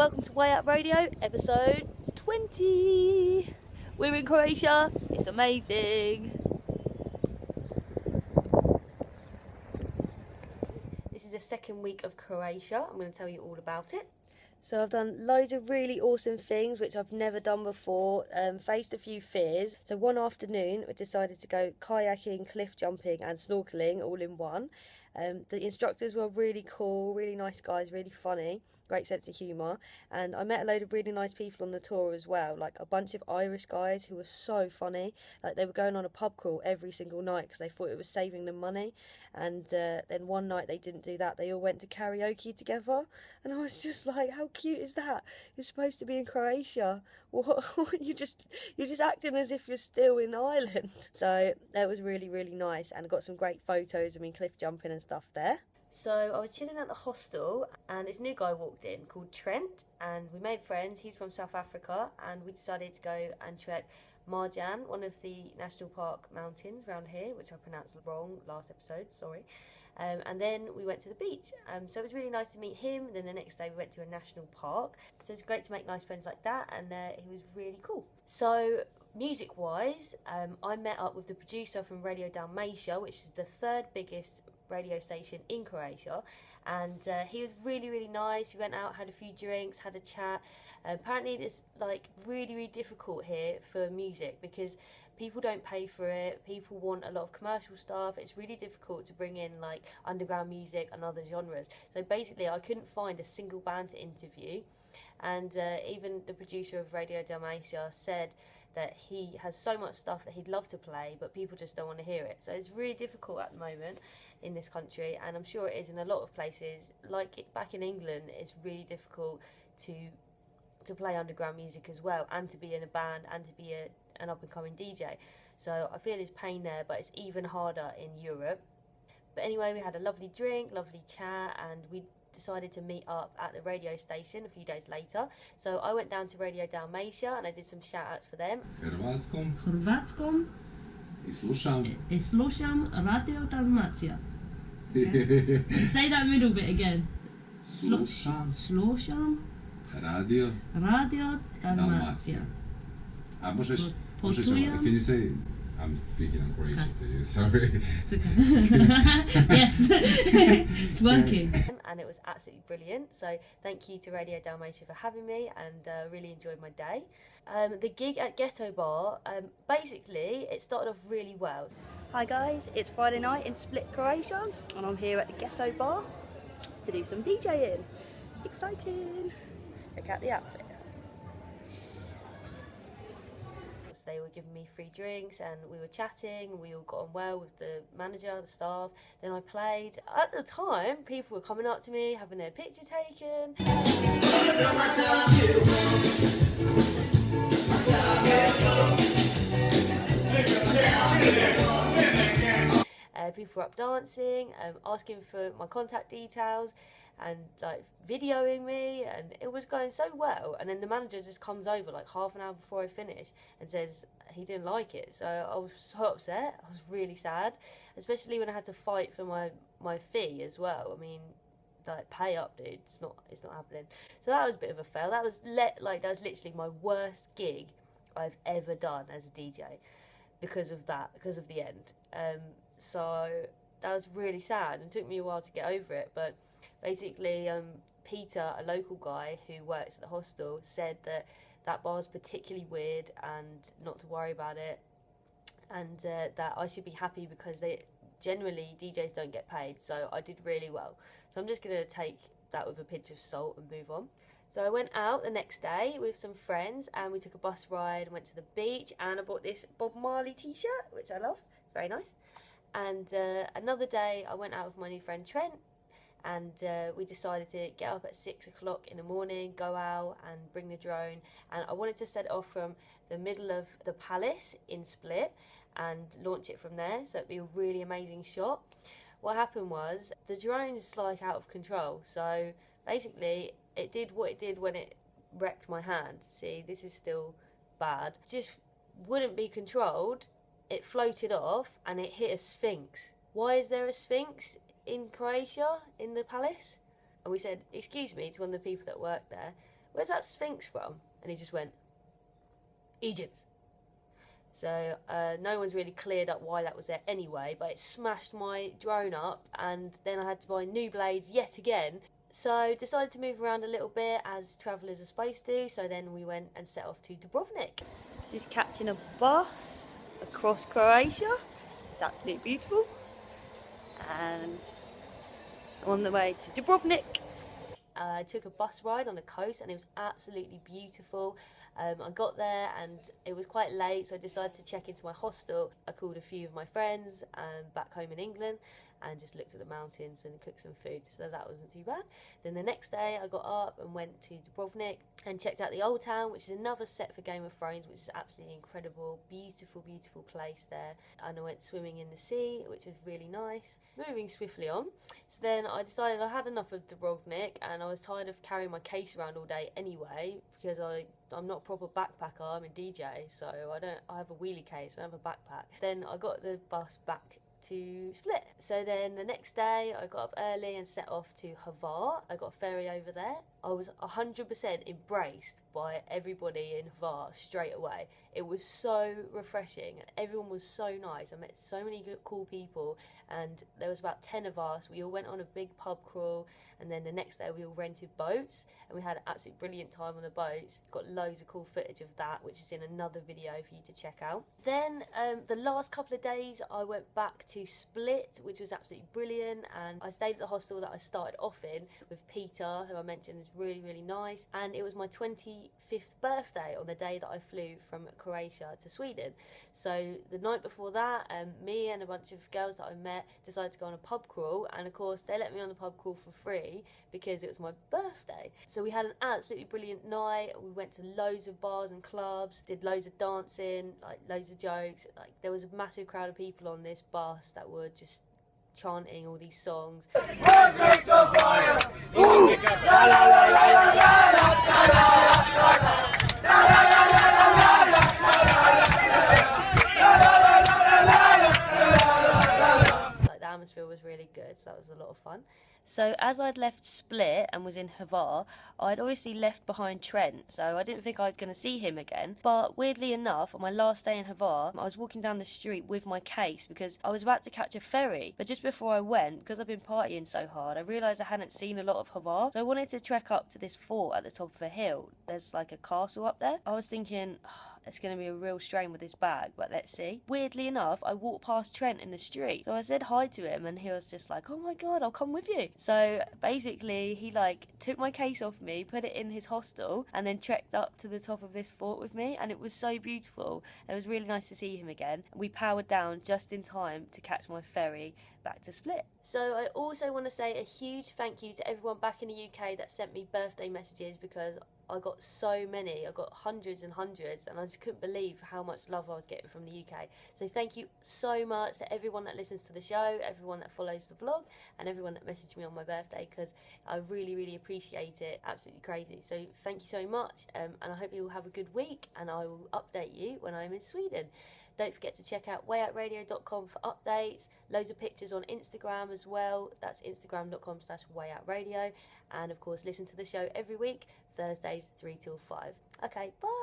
welcome to Way Up Radio, episode 20. We're in Croatia, it's amazing. This is the second week of Croatia, I'm going to tell you all about it. So I've done loads of really awesome things which I've never done before, faced a few fears. So one afternoon we decided to go kayaking, cliff jumping and snorkeling all in one. The instructors were really cool, really nice guys, really funny, great sense of humour, and I met a load of really nice people on the tour as well, like a bunch of Irish guys who were so funny. Like they were going on a pub crawl every single night because they thought it was saving them money, and then one night they didn't do that, they all went to karaoke together, and I was just like, how cute is that? You're supposed to be in Croatia. What? you're just acting as if you're still in Ireland. So that was really, really nice, and I got some great photos of me cliff jumping and stuff there. So I was chilling at the hostel and this new guy walked in called Trent, and we made friends. He's from South Africa, and we decided to go and trek Marjan, one of the national park mountains around here, which I pronounced wrong last episode, sorry. And then we went to the beach, so it was really nice to meet him. Then the next day we went to a national park, so it's great to make nice friends like that, and he was really cool. So music wise, I met up with the producer from Radio Dalmatia, which is the third biggest radio station in Croatia, and he was really, really nice. We went out, had a few drinks, had a chat. Apparently it's like really difficult here for music because people don't pay for it, people want a lot of commercial stuff. It's really difficult to bring in like underground music and other genres. So basically I couldn't find a single band to interview, and even the producer of Radio Dalmatia said that he has so much stuff that he'd love to play, but people just don't want to hear it. So it's really difficult at the moment in this country, and I'm sure it is in a lot of places. Like back in England, it's really difficult to play underground music as well, and to be in a band, and to be an up-and-coming DJ. So I feel his pain there, but it's even harder in Europe. But anyway, we had a lovely drink, lovely chat, and we decided to meet up at the radio station a few days later. So I went down to Radio Dalmatia and I did some shout-outs for them. Hrvatskom I slušam Radio Dalmatia. Okay. Say that middle bit again. Slušam Radio Dalmatia. Can you say, I'm speaking in Croatian to you, sorry. It's okay. Yes, it's working. And it was absolutely brilliant, so thank you to Radio Dalmatia for having me, and really enjoyed my day. The gig at Ghetto Bar, basically it started off really well. Hi guys, it's Friday night in Split, Croatia, and I'm here at the Ghetto Bar to do some DJing. Exciting! Check out the outfit. They were giving me free drinks and we were chatting, we all got on well with the manager, the staff. Then I played. At the time, people were coming up to me, having their picture taken. People were up dancing, asking for my contact details, and like videoing me, and it was going so well. And then the manager just comes over like half an hour before I finish and says he didn't like it. So I was so upset. I was really sad, especially when I had to fight for my fee as well. I mean, like, pay up, dude. It's not happening. So that was a bit of a fail. That was literally my worst gig I've ever done as a DJ because of the end. So that was really sad, and took me a while to get over it. But basically, Peter, a local guy who works at the hostel, said that bar's particularly weird and not to worry about it, and that I should be happy because generally DJs don't get paid. So I did really well. So I'm just going to take that with a pinch of salt and move on. So I went out the next day with some friends, and we took a bus ride and went to the beach, and I bought this Bob Marley t-shirt, which I love. It's very nice. And another day I went out with my new friend Trent, and we decided to get up at 6 o'clock in the morning, go out and bring the drone, and I wanted to set it off from the middle of the palace in Split and launch it from there, so it'd be a really amazing shot. What happened was the drone's like out of control, so basically it did what it did when it wrecked my hand. See, this is still bad. Just wouldn't be controlled. It floated off and it hit a sphinx. Why is there a sphinx in Croatia, in the palace? And we said, excuse me, to one of the people that worked there, where's that Sphinx from? And he just went, Egypt. So no one's really cleared up why that was there anyway, but it smashed my drone up, and then I had to buy new blades yet again. So decided to move around a little bit as travellers are supposed to, so then we went and set off to Dubrovnik. Just catching a bus across Croatia. It's absolutely beautiful. And on the way to Dubrovnik. I took a bus ride on the coast and it was absolutely beautiful. I got there and it was quite late, so I decided to check into my hostel. I called a few of my friends back home in England and just looked at the mountains and cooked some food, so that wasn't too bad. Then the next day I got up and went to Dubrovnik and checked out the Old Town, which is another set for Game of Thrones, which is absolutely incredible. Beautiful, beautiful place there. And I went swimming in the sea, which was really nice. Moving swiftly on, so then I decided I had enough of Dubrovnik and I was tired of carrying my case around all day anyway, because I'm not a proper backpacker, I'm a DJ, so I have a wheelie case, I don't have a backpack. Then I got the bus back to Split. So then the next day I got up early and set off to Hvar. I got a ferry over there. I was 100% embraced by everybody in Hvar straight away. It was so refreshing and everyone was so nice. I met so many good, cool people, and there was about 10 of us. We all went on a big pub crawl, and then the next day we all rented boats and we had an absolutely brilliant time on the boats. Got loads of cool footage of that, which is in another video for you to check out. Then the last couple of days I went back to Split, which was absolutely brilliant, and I stayed at the hostel that I started off in with Peter, who I mentioned is really, really nice. And it was my 25th birthday on the day that I flew from Croatia to Sweden. So the night before that, me and a bunch of girls that I met decided to go on a pub crawl, and of course they let me on the pub crawl for free because it was my birthday. So we had an absolutely brilliant night. We went to loads of bars and clubs, did loads of dancing, like loads of jokes. Like there was a massive crowd of people on this bus that were just chanting all these songs. The atmosphere was really good, so that was a lot of fun. So as I'd left Split and was in Hvar, I'd obviously left behind Trent, so I didn't think I was going to see him again. But weirdly enough, on my last day in Hvar, I was walking down the street with my case because I was about to catch a ferry. But just before I went, because I've been partying so hard, I realised I hadn't seen a lot of Hvar, so I wanted to trek up to this fort at the top of a hill. There's like a castle up there. I was thinking, it's going to be a real strain with this bag, but let's see. Weirdly enough, I walked past Trent in the street, so I said hi to him and he was just like, oh my god, I'll come with you. So basically he like took my case off me, put it in his hostel, and then trekked up to the top of this fort with me, and it was so beautiful. It was really nice to see him again. We powered down just in time to catch my ferry back to Split. So I also want to say a huge thank you to everyone back in the UK that sent me birthday messages, because I got so many. I got hundreds and hundreds, and I just couldn't believe how much love I was getting from the UK. So thank you so much to everyone that listens to the show, everyone that follows the vlog, and everyone that messaged me on my birthday, because I really, really appreciate it. Absolutely crazy. So thank you so much, and I hope you all have a good week, and I will update you when I'm in Sweden. Don't forget to check out wayoutradio.com for updates, loads of pictures on Instagram as well. That's instagram.com/wayoutradio. And of course, listen to the show every week, Thursdays 3 till 5. Okay, bye.